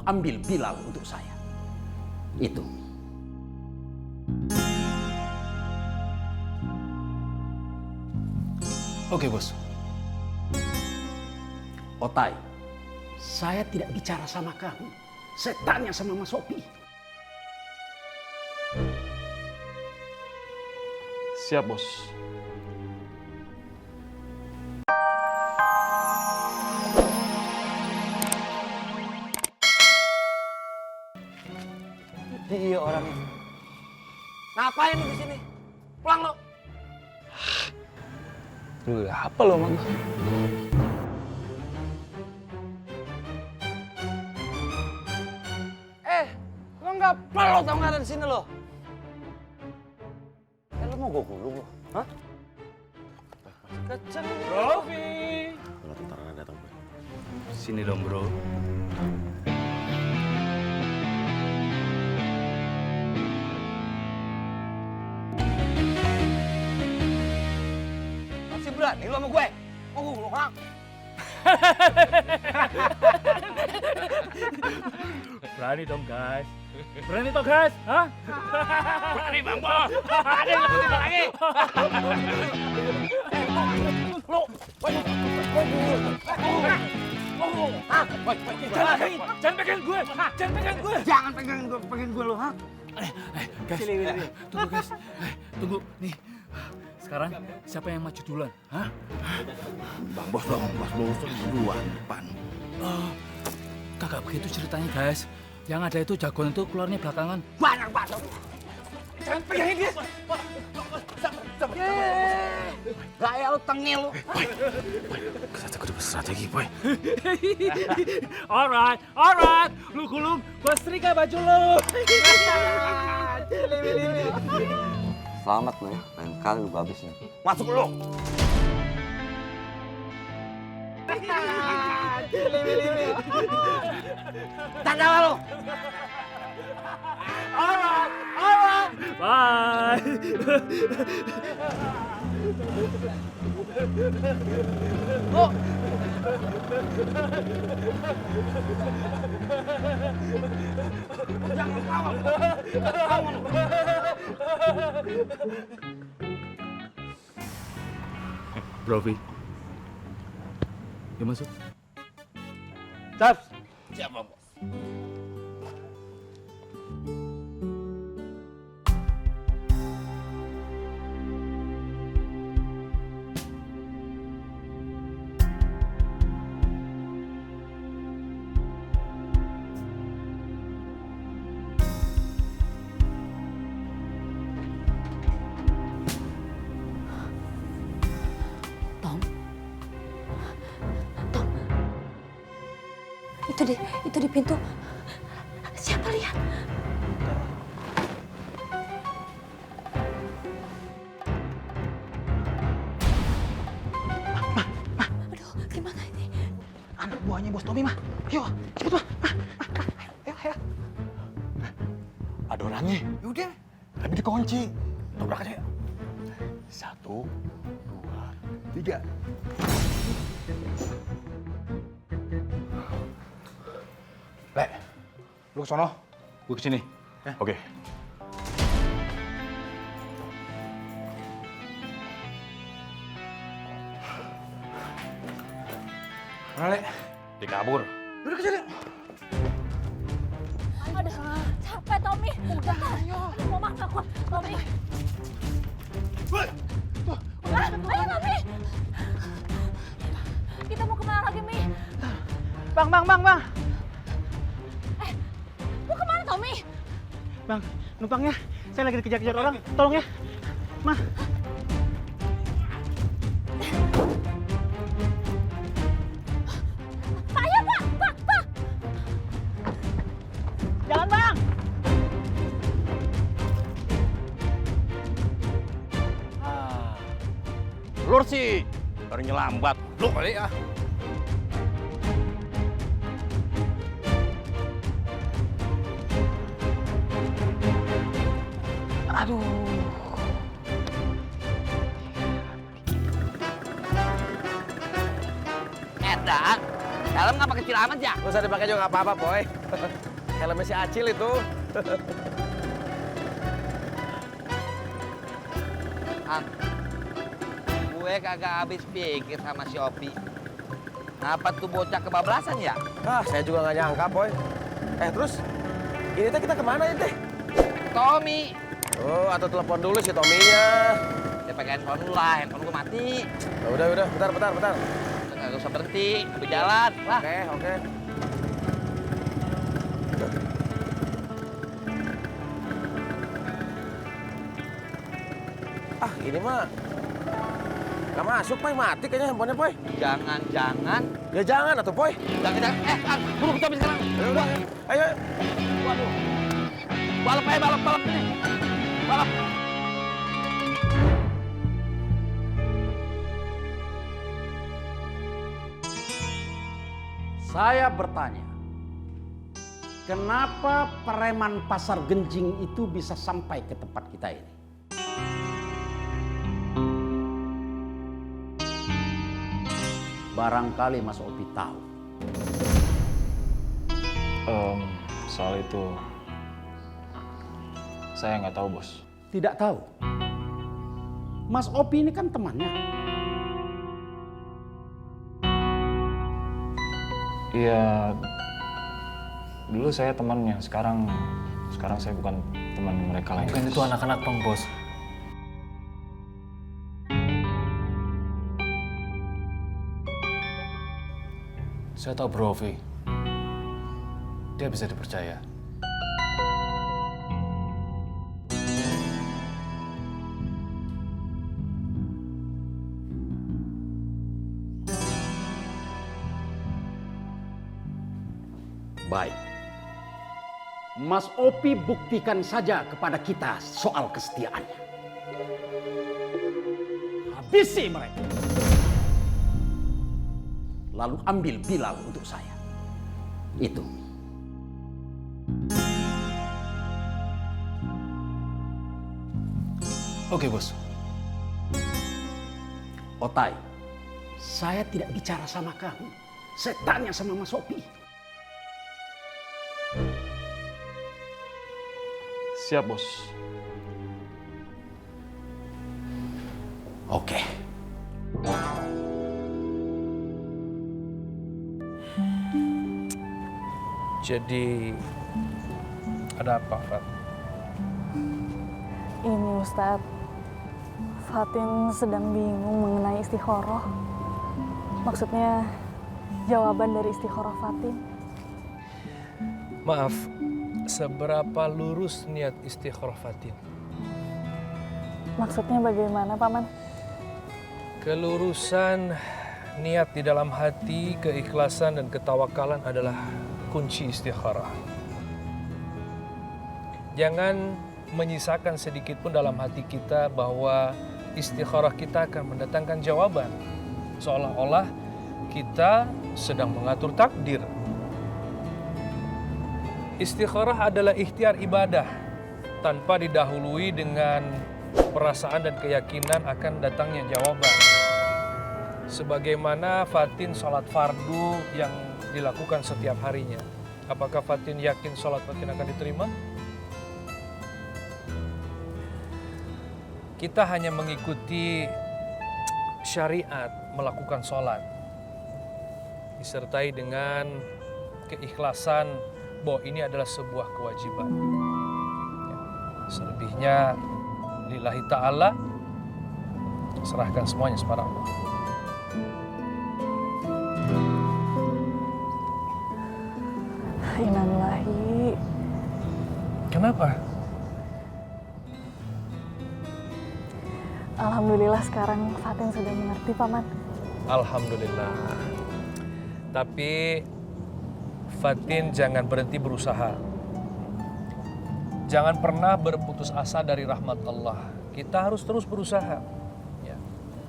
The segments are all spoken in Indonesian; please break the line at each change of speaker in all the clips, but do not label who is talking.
ambil Bilal untuk saya. Itu.
Oke, Bos.
Otai, saya tidak bicara sama kamu. Saya tanya sama Mas Sopi.
Siap, Bos.
Iya orangnya. Ngapain lu di sini? Pulang lo.
Lu apa lo, Mang?
Lo nggak perlu tau nggak ada di sini lo? Lo mau gue gulung lo? Hah? Keceng.
Rofi!
Kalau tentara datang, gue.
Sini dong, bro.
Masih berani lo sama gue? Mau gue gulung, ha?
Berani dong guys. Berani toh guys, hah?
Berani Bang Bos. Ada yang lebih lagi. Lo,
Jangan pegang gue, jangan pegang gue.
jangan pegangin gue lo, ha?
Guys, tunggu guys. Tunggu, nih. Sekarang siapa yang maju duluan, hah?
Bang Bos dong, Bos duluan depan.
Kagak begitu ceritanya guys. Yang ada itu jagoan itu keluarnya belakangan.
Banyak banget. Jangan pegangin dia. Gaya lo tengil lo.
Kita kudu strategi, boy.
Alright. Lu gulung, gua setrika baju lu.
Selamat lo ya, lain kali lu gak habis nih. Masuk lo. Tanda lo.
Alright. Bye.
Jangan kawan.
Brovi. Dia masuk.
Siap, Bang Bos.
Itu di pintu. Siapa lihat? Aduh, gimana ini?
Anak buahnya Bos Tommy mah. Ayo, cepet mah. Ayo.
Ada orangnya.
Yaudah.
Tapi dikunci. Dobrak aja. 1, 2, 3.
Le, lu ke sono, gue ke sini. Ya?
Oke.
Mana, Le?
Dikabur.
Udah ke sini.
Aduh, capek Tommy. Udah, ayo. Mau makan aku, Tommy. Ayo Tommy. Kita mau kemana lagi, Mi?
Bang.
Mau kemana, Tommy?
Bang, numpangnya. Saya lagi dikejar-kejar orang. Tolong ya. Mah.
Pak, ya Pak.
Jalan, Bang.
Lur sih. Baru nyelambat. Lu kali ya.
Aduh.
Edan, dalam ngapa kecil amat ya?
Gak usah dipakai juga nggak apa-apa, Boy. Helmnya si Acil itu.
Ang, gue kagak habis pikir sama si Opi. Ngapa tuh bocah kebablasan ya?
Ah, saya juga nggak nyangka, Boy. Terus ini teh kita kemana ini teh?
Tommy,
Oh, atau telepon dulu si Tominya.
ya pakai handphone lu lah, handphone gue mati.
Udah, bentar.
Udah nggak usah berhenti, berjalan lah.
Oke. Ah, ini mah nggak masuk, Boy. Mati kayaknya handphonenya, Boy.
Jangan,
Ya jangan atuh, Boy.
jangan. Ang, buru ke Tommy sekarang.
Ayo.
Waduh, balap ini. Balap.
Saya bertanya, kenapa preman pasar Genjing itu bisa sampai ke tempat kita ini? Barangkali Mas Opi tahu.
Soal itu saya nggak tahu, Bos.
Tidak tahu. Mas Opi ini kan temannya.
Iya, dulu saya temannya. Sekarang saya bukan teman mereka lagi.
Bukan itu anak-anak Bang Bos. Saya tahu Bro Ovi. Dia bisa dipercaya.
Baik. Mas Opi buktikan saja kepada kita soal kesetiaannya. Habisi mereka. Lalu ambil Bilal untuk saya. Itu.
Oke, Bos.
Otai, saya tidak bicara sama kamu. Saya tanya sama Mas Opi.
Siap, Bos.
Oke.
Jadi ada apa, Fat?
Ini Ustadz, Fatin sedang bingung mengenai istikharah. Maksudnya jawaban dari istikharah Fatin.
Maaf, seberapa lurus niat istikharah Fatin?
Maksudnya bagaimana, Paman?
Kelurusan niat di dalam hati, keikhlasan dan ketawakalan adalah kunci istikharah. Jangan menyisakan sedikit pun dalam hati kita bahwa istikharah kita akan mendatangkan jawaban. Seolah-olah kita sedang mengatur takdir. Istikharah adalah ikhtiar ibadah tanpa didahului dengan perasaan dan keyakinan akan datangnya jawaban. Sebagaimana Fatin sholat fardu yang dilakukan setiap harinya. Apakah Fatin yakin sholat Fatin akan diterima? Kita hanya mengikuti syariat melakukan sholat. Disertai dengan keikhlasan bahwa ini adalah sebuah kewajiban. Selebihnya lillahi ta'ala, serahkan semuanya kepada Allah.
Innalillahi.
Kenapa?
Alhamdulillah sekarang Fatin sudah mengerti, Paman.
Alhamdulillah. Tapi Fatin jangan berhenti berusaha. Jangan pernah berputus asa dari rahmat Allah. Kita harus terus berusaha. Ya.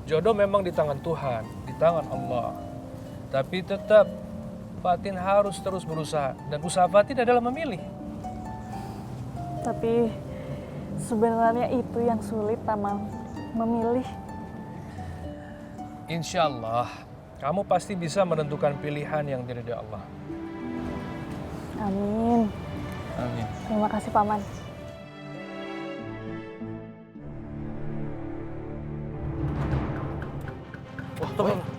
Jodoh memang di tangan Tuhan, di tangan Allah. Tapi tetap Fatin harus terus berusaha. Dan usaha Fatin adalah memilih.
Tapi sebenarnya itu yang sulit, Paman. Memilih.
Insya Allah, kamu pasti bisa menentukan pilihan yang dari Allah.
Amin.
Amin.
Terima kasih Paman.
Wah, tunggu.